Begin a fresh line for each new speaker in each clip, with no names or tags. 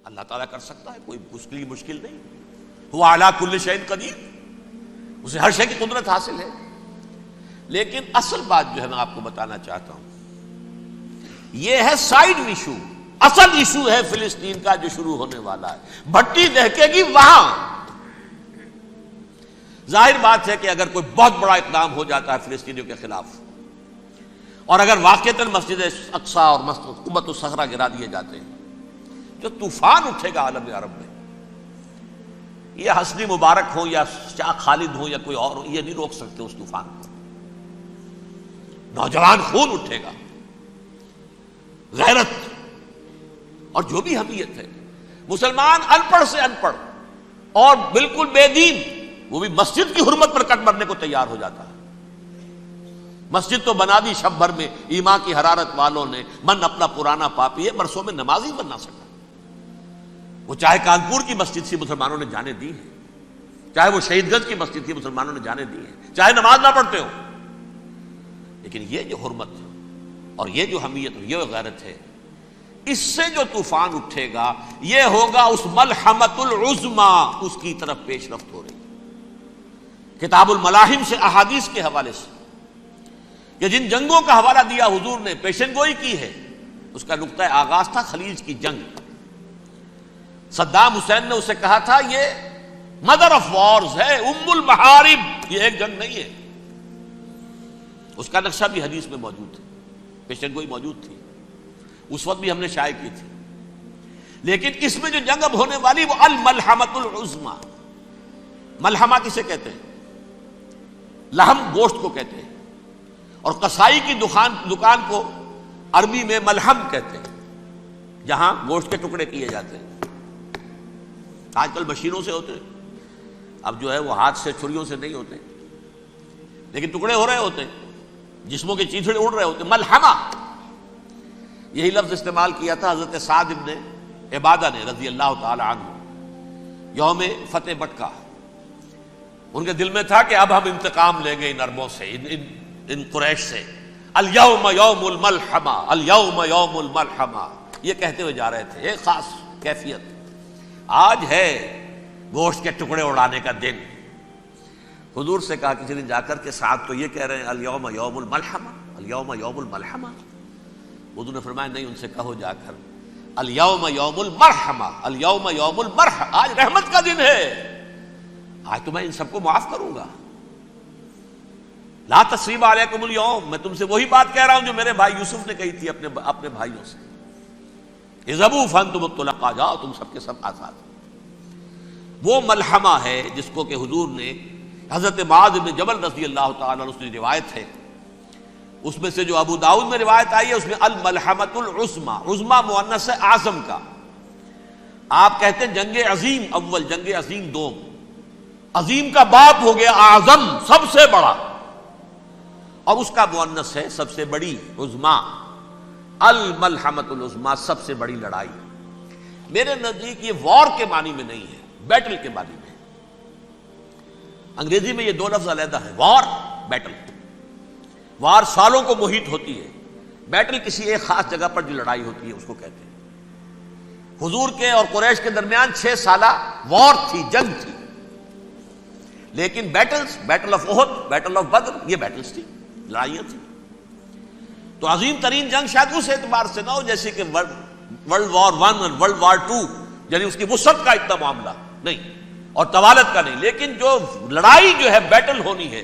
اللہ تعالیٰ کر سکتا ہے، کوئی اس کے لیے مشکل نہیں. هو علی کل شیء قدیر، اسے ہر شے کی قدرت حاصل ہے. لیکن اصل بات جو ہے میں آپ کو بتانا چاہتا ہوں، یہ ہے سائیڈ ایشو. اصل ایشو ہے فلسطین کا جو شروع ہونے والا ہے. بھٹی دہکے گی وہاں. ظاہر بات ہے کہ اگر کوئی بہت بڑا اقدام ہو جاتا ہے فلسطینیوں کے خلاف، اور اگر واقعتاً مسجد اقصی اور قبۃ الصخرہ گرا دیے جاتے ہیں، جو طوفان اٹھے گا عالم عرب میں، یہ حسنی مبارک ہو یا شاہ خالد ہو یا کوئی اور ہو، یہ نہیں روک سکتے اس طوفان کو. نوجوان خون اٹھے گا، غیرت اور جو بھی حمیت ہے. مسلمان ان پڑھ سے ان پڑھ اور بالکل بے دین، وہ بھی مسجد کی حرمت پر کٹ مرنے کو تیار ہو جاتا ہے. مسجد تو بنا دی شب بھر میں ایمان کی حرارت والوں نے، من اپنا پرانا پاپی ہے، برسوں میں نمازی بن نہ سکا. وہ چاہے کانپور کی مسجد سے مسلمانوں نے جانے دی ہے، چاہے وہ شہید گنج کی مسجد تھی مسلمانوں نے جانے دی ہے، چاہے نماز نہ پڑھتے ہو. لیکن یہ جو حرمت اور یہ جو حمیت اور یہ غیرت ہے، اس سے جو طوفان اٹھے گا یہ ہوگا اس ملحمۃ العظما، اس کی طرف پیش رفت ہو رہی. کتاب الملاحم سے احادیث کے حوالے سے کہ جن جنگوں کا حوالہ دیا حضور نے، پیشن گوئی کی ہے، اس کا نقطہ آغاز تھا خلیج کی جنگ. صدام حسین نے اسے کہا تھا یہ مدر آف وارز ہے، ام المحارب، یہ ایک جنگ نہیں ہے. اس کا نقشہ بھی حدیث میں موجود ہے، پیشن گوئی موجود تھی، اس وقت بھی ہم نے شائع کی تھی. لیکن اس میں جو جنگ اب ہونے والی وہ الملحمۃ العظما. ملحمہ کسے کہتے ہیں؟ لحم گوشت کو کہتے ہیں، اور قصائی کی دکان کو عربی میں ملحم کہتے ہیں، جہاں گوشت کے ٹکڑے کیے جاتے ہیں. آج کل مشینوں سے ہوتے ہیں، اب جو ہے وہ ہاتھ سے چھریوں سے نہیں ہوتے، لیکن ٹکڑے ہو رہے ہوتے ہیں، جسموں کے چیتھڑے اڑ رہے ہوتے ہیں. ملحمہ، یہی لفظ استعمال کیا تھا حضرت سعد ابن عبادہ نے رضی اللہ تعالی عنہ یوم فتح مکہ. ان کے دل میں تھا کہ اب ہم انتقام لیں گے ان عربوں سے، ان قریش سے. الیوم یوم الملحمہ، الیوم یوم الملحمہ، یہ کہتے ہوئے جا رہے تھے. ایک خاص کیفیت، آج ہے گوشت کے ٹکڑے اڑانے کا دن. حضور سے کہا کسی دن جا کر کے ساتھ تو یہ کہہ رہے ہیں الیوم یوم الملحمہ، الیوم یوم الملحمہ. حضور نے فرمایا نہیں، ان سے کہو جا کر الیوم یوم المرحمہ، الیوم یوم المرحمہ، آج رحمت کا دن ہے، آج تو میں ان سب کو معاف کروں گا. لا تثریب علیکم اليوم، میں تم سے وہی بات کہہ رہا ہوں جو میرے بھائی یوسف نے کہی تھی اپنے بھائیوں سے، اذهبوا فانتم الطلقاء، جاؤ تم سب کے سب آزاد. وہ ملحمہ ہے جس کو کہ حضور نے حضرت معاذ بن جبل رضی اللہ تعالیٰ عنہ، اس کی روایت ہے، اس میں سے جو ابو داؤد میں روایت آئی ہے اس میں الملحمۃ العظما، عظما مؤنث ہے اعظم کا. آپ کہتے ہیں جنگ عظیم اول، جنگ عظیم دوم. عظیم کا باپ ہو گیا اعظم، سب سے بڑا، اور اس کا مؤنث ہے سب سے بڑی، عظما. الملحمۃ العظما، سب سے بڑی لڑائی. میرے نزدیک یہ وار کے معنی میں نہیں ہے، بیٹل کے معنی میں. انگریزی میں یہ دو لفظ علیحدہ ہیں، وار، بیٹل. وار سالوں کو محیط ہوتی ہے، بیٹل کسی ایک خاص جگہ پر جو لڑائی ہوتی ہے اس کو کہتے ہیں. حضور کے اور قریش کے درمیان 6 سالہ وار تھی، جنگ تھی. لیکن battles, battle of Uhud, battle of Badr, یہ بیٹلز تھی، لڑائیاں تھیں. تو عظیم ترین جنگ شاید اس اعتبار سے نہ ہو جیسے کہ ورلڈ وار 1 اور ورلڈ وار 2، یعنی اس کی وسعت کا اتنا معاملہ نہیں اور طوالت کا نہیں. لیکن جو لڑائی جو ہے بیٹل ہونی ہے،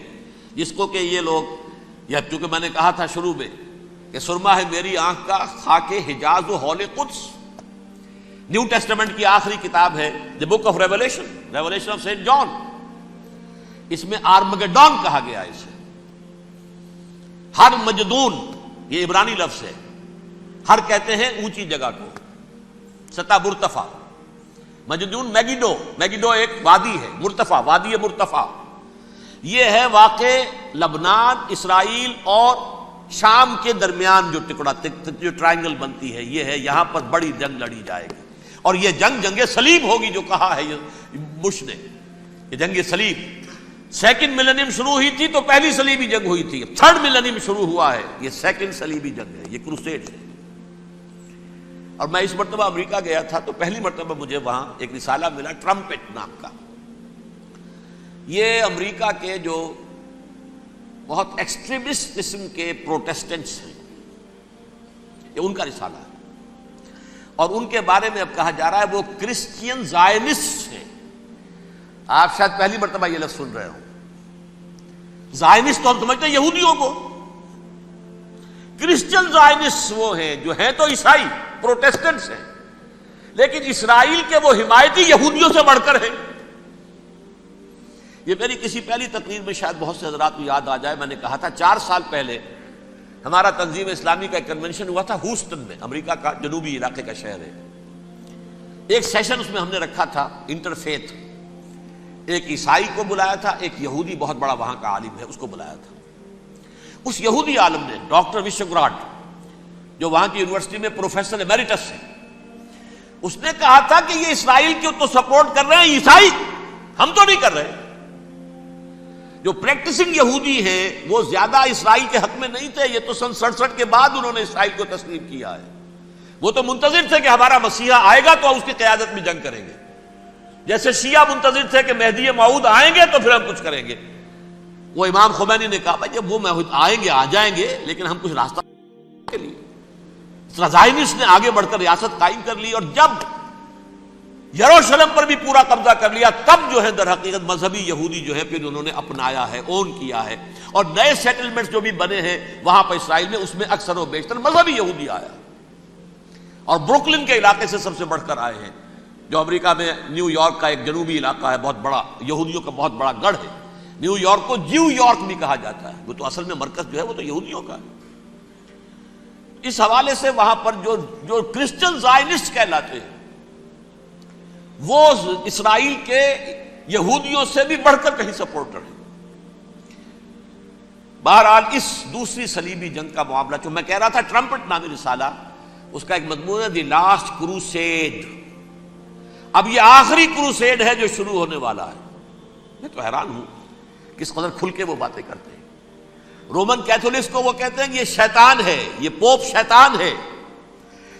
جس کو کہ یہ لوگ، یا چونکہ میں نے کہا تھا شروع میں کہ سرما ہے میری آنکھ کا خاک حجاز و حول قدس. نیو ٹیسٹمنٹ کی آخری کتاب ہے the book of revelation, revelation of saint John. اس میں آرمگڈون کہا گیا ہے اسے. ہر مجدون، یہ عبرانی لفظ ہے. ہر کہتے ہیں اونچی جگہ کو، سطح مرتفع. مجدون میگیڈو، میگیڈو ایک وادی ہے، مرتفع، وادی مرتفع. یہ ہے واقع لبنان، اسرائیل اور شام کے درمیان جو ٹکڑا، جو ٹرائنگل بنتی ہے، یہ ہے. یہاں پر بڑی جنگ لڑی جائے گی، اور یہ جنگ صلیب ہوگی جو کہا ہے بش نے. یہ جنگ صلیب 2nd ملینیم شروع ہوئی تھی تو پہلی صلیبی جنگ ہوئی تھی. 3rd ملینیم شروع ہوا ہے، یہ 2nd صلیبی جنگ ہے، یہ کروسیڈ ہے. اور میں اس مرتبہ امریکہ گیا تھا تو پہلی مرتبہ مجھے وہاں ایک رسالہ ملا ٹرمپٹ نام کا. یہ امریکہ کے جو بہت ایکسٹریمسٹ قسم کے پروٹیسٹنٹس ہیں، یہ ان کا رسالہ ہے، اور ان کے بارے میں اب کہا جا رہا ہے وہ کرسچین زائنسٹ ہیں. آپ شاید پہلی مرتبہ یہ لفظ سن رہے ہوں. زائنسٹ تو ہم سمجھتے ہیں یہودیوں کو، کرسچین زائنسٹ وہ ہیں جو ہیں تو عیسائی پروٹیسٹنٹس ہیں، لیکن اسرائیل کے وہ حمایتی یہودیوں سے بڑھ کر ہیں. یہ میری کسی پہلی تقریر میں شاید بہت سے حضرات کو یاد آ جائے، میں نے کہا تھا 4 سال پہلے ہمارا تنظیم اسلامی کا ایک کنونشن ہوا تھا ہیوسٹن میں، امریکہ کا جنوبی علاقے کا شہر ہے. ایک سیشن اس میں ہم نے رکھا تھا انٹرفیتھ، ایک عیسائی کو بلایا تھا، ایک یہودی بہت بڑا وہاں کا عالم ہے اس کو بلایا تھا. اس یہودی عالم نے ڈاکٹر وشوگراڈ، جو وہاں کی یونیورسٹی میں پروفیسر ایمیریٹس ہے، اس نے کہا تھا کہ یہ اسرائیل کو تو سپورٹ کر رہے ہیں عیسائی، ہم تو نہیں کر رہے. جو پریکٹسنگ یہودی ہیں وہ زیادہ اسرائیل کے حق میں نہیں تھے، یہ تو سن 67 کے بعد انہوں نے اسرائیل کو تسلیم کیا ہے. وہ تو منتظر تھے کہ ہمارا مسیحا آئے گا تو اس کی قیادت میں جنگ کریں گے، جیسے شیعہ منتظر تھے کہ مہدی موعود آئیں گے تو پھر ہم کچھ کریں گے. وہ امام خمینی نے کہا بھائی جب وہ آئیں گے آ جائیں گے، لیکن ہم کچھ راستہ کے لیے. زائنسٹ نے آگے بڑھ کر ریاست قائم کر لی، اور جب یروشلم پر بھی پورا قبضہ کر لیا تب جو ہے در حقیقت مذہبی یہودی جو ہے پھر انہوں نے اپنایا ہے، اون کیا ہے، اور نئے سیٹلمنٹس جو بھی بنے ہیں وہاں پر اسرائیل میں اس میں اکثر و بیشتر مذہبی یہودی آیا، اور بروکلن کے علاقے سے سب سے بڑھ کر آئے ہیں، جو امریکہ میں نیو یارک کا ایک جنوبی علاقہ ہے، بہت بڑا یہودیوں کا بہت بڑا گڑھ ہے. نیو یارک کو جیو یارک بھی کہا جاتا ہے، وہ تو اصل میں مرکز جو ہے وہ تو یہودیوں کا ہے. اس حوالے سے وہاں پر جو کرسچن زائنسٹ کہلاتے ہیں وہ اسرائیل کے یہودیوں سے بھی بڑھ کر کہیں سپورٹر ہیں. بہرحال اس دوسری صلیبی جنگ کا معاملہ جو میں کہہ رہا تھا، ٹرمپٹ نامی رسالہ، اس کا ایک مضمون ہے دی لاسٹ کروسیڈ. اب یہ آخری کروسیڈ ہے جو شروع ہونے والا ہے. میں تو حیران ہوں کس قدر کھل کے وہ باتیں کرتے ہیں. رومن کیتھولکس کو وہ کہتے ہیں کہ یہ شیطان ہے، یہ پوپ شیطان ہے،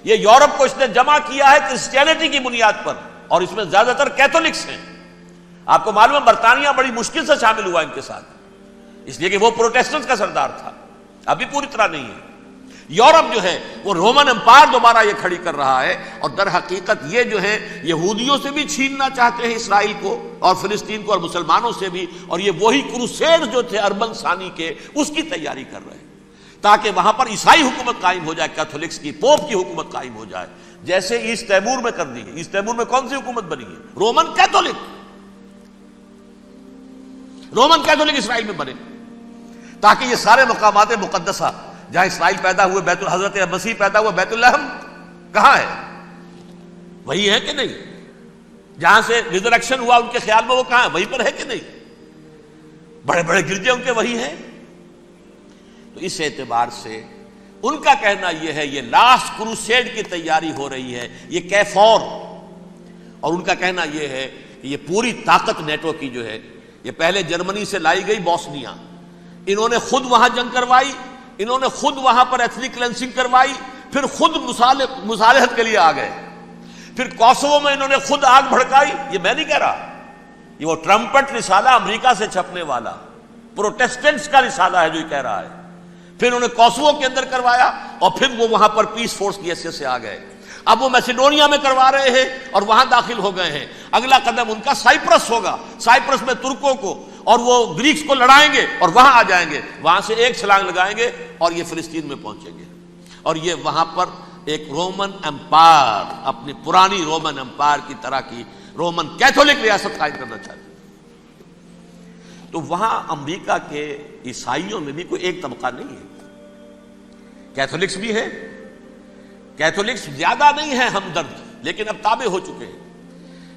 یہ یورپ کو اس نے جمع کیا ہے کرسچینٹی کی بنیاد پر، اور اس میں زیادہ تر کیتھولکس ہیں. آپ کو معلوم ہے برطانیہ بڑی مشکل سے شامل ہوا ان کے ساتھ، اس لیے کہ وہ پروٹیسٹنٹ کا سردار تھا، ابھی پوری طرح نہیں ہے. یورپ جو ہے وہ رومن امپائر دوبارہ یہ کھڑی کر رہا ہے، اور در حقیقت یہ جو ہے یہودیوں سے بھی چھیننا چاہتے ہیں اسرائیل کو اور فلسطین کو، اور مسلمانوں سے بھی، اور یہ وہی کروسیڈ جو تھے اربن ثانی کے اس کی تیاری کر رہے ہیں تاکہ وہاں پر عیسائی حکومت قائم ہو جائے، کیتھولکس کی، پوپ کی حکومت قائم ہو جائے، جیسے ایسٹ تیمور میں کر دی ہے. ایسٹ تیمور میں کون سی حکومت بنی ہے؟ Roman Catholic. رومن کیتھولک اسرائیل میں بنے تاکہ یہ سارے مقامات مقدسہ جہاں اسرائیل پیدا ہوئے، حضرت مسیح پیدا ہوا، بیت الحم کہاں ہے؟ وہی ہے کہ نہیں؟ جہاں سے ریزریکشن ہوا ان کے خیال میں وہ کہاں ہے؟ وہیں پر ہے کہ نہیں؟ بڑے بڑے گرجے ان کے وہی ہیں. تو اس اعتبار سے ان کا کہنا یہ ہے یہ لاسٹ کروسیڈ کی تیاری ہو رہی ہے، یہ کیفور. اور ان کا کہنا یہ ہے کہ یہ پوری طاقت نیٹو کی جو ہے، یہ پہلے جرمنی سے لائی گئی بوسنیا، انہوں نے خود وہاں جنگ کروائی، انہوں نے خود وہاں پر ایتھنک کلینسنگ کروائی، پھر خود مصالحت کے لیے آ گئے، پھر کوسوو میں انہوں نے خود آگ بھڑکائی. یہ میں نہیں کہہ رہا، یہ وہ ٹرمپٹ رسالہ امریکہ سے چھپنے والا پروٹیسٹنٹس کا رسالہ ہے جو یہ کہہ رہا ہے. پھر انہوں نے کوسوو کے اندر کروایا، اور پھر وہ وہاں پر پیس فورس کی حیثیت سے آ گئے. اب وہ میسیڈونیا میں کروا رہے ہیں اور وہاں داخل ہو گئے ہیں. اگلا قدم ان کا سائپرس ہوگا، سائپرس میں ترکوں کو اور وہ گریکس کو لڑائیں گے اور وہاں آ جائیں گے، وہاں سے ایک چھلانگ لگائیں گے اور یہ فلسطین میں پہنچیں گے، اور یہ وہاں پر ایک رومن امپائر، اپنی پرانی رومن امپائر کی طرح کی رومن کیتھولک ریاست قائم کرنا چاہتے ہیں. تو وہاں امریکہ کے عیسائیوں میں بھی کوئی ایک طبقہ نہیں ہے، کیتھولکس بھی ہے، کیتھولکس زیادہ نہیں ہے ہمدرد، لیکن اب تابع ہو چکے ہیں.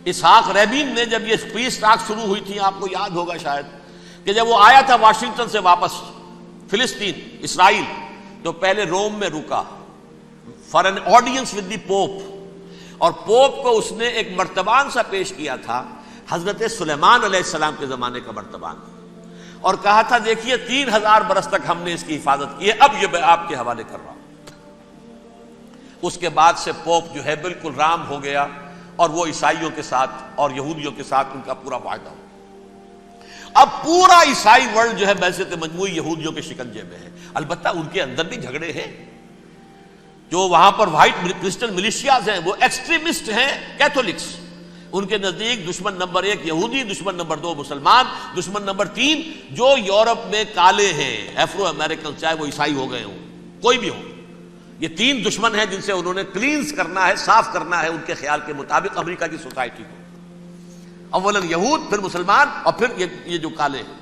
اسحاق ریبین نے جب یہ پیس ٹاک شروع ہوئی تھی، آپ کو یاد ہوگا شاید کہ جب وہ آیا تھا واشنگٹن سے واپس فلسطین اسرائیل، تو پہلے روم میں رکا for an audience with the Pope, اور پوپ کو اس نے ایک مرتبان سا پیش کیا تھا، حضرت سلیمان علیہ السلام کے زمانے کا مرتبان، اور کہا تھا دیکھیے 3000 برس تک ہم نے اس کی حفاظت کی ہے، اب یہ میں آپ کے حوالے کر رہا ہوں. اس کے بعد سے پوپ جو ہے بالکل رام ہو گیا اور وہ عیسائیوں کے ساتھ اور یہودیوں کے ساتھ ان کا پورا معاہدہ ہو. اب پورا عیسائی ورلڈ جو ہے بعثت مجموعی یہودیوں کے شکنجے میں ہے. البتہ ان کے اندر بھی جھگڑے ہیں. جو وہاں پر وائٹ کرسچن ملیشیاز ہیں وہ ایکسٹریمسٹ ہیں کیتھولکس. ان کے نزدیک دشمن نمبر 1 یہودی، دشمن نمبر 2 مسلمان، دشمن نمبر 3 جو یورپ میں کالے ہیں ایفرو امریکن، چاہے وہ عیسائی ہو گئے ہوں کوئی بھی ہو. یہ 3 دشمن ہیں جن سے انہوں نے کلینز کرنا ہے، صاف کرنا ہے ان کے خیال کے مطابق امریکہ کی سوسائٹی کو. اولاً یہود، پھر مسلمان، اور پھر یہ جو کالے ہیں.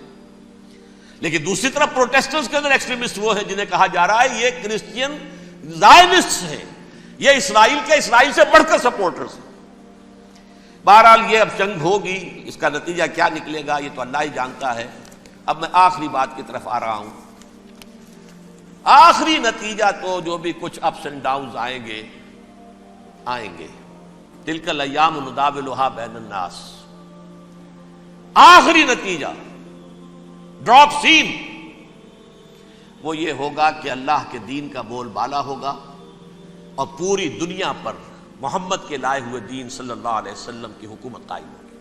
لیکن دوسری طرف پروٹیسٹنٹس کے اندر ایکسٹریمسٹ وہ ہیں جنہیں کہا جا رہا ہے یہ کرسچین زائنسٹس ہیں، یہ اسرائیل سے بڑھ کر سپورٹرز ہیں. بہرحال یہ اب جنگ ہوگی، اس کا نتیجہ کیا نکلے گا یہ تو اللہ ہی جانتا ہے. اب میں آخری بات کی طرف آ رہا ہوں. آخری نتیجہ تو جو بھی کچھ اپس اینڈ ڈاؤنز آئیں گے. تلک الایام نداولھا بین الناس. آخری نتیجہ ڈراپ سین وہ یہ ہوگا کہ اللہ کے دین کا بول بالا ہوگا اور پوری دنیا پر محمد کے لائے ہوئے دین صلی اللہ علیہ وسلم کی حکومت قائم ہوگی.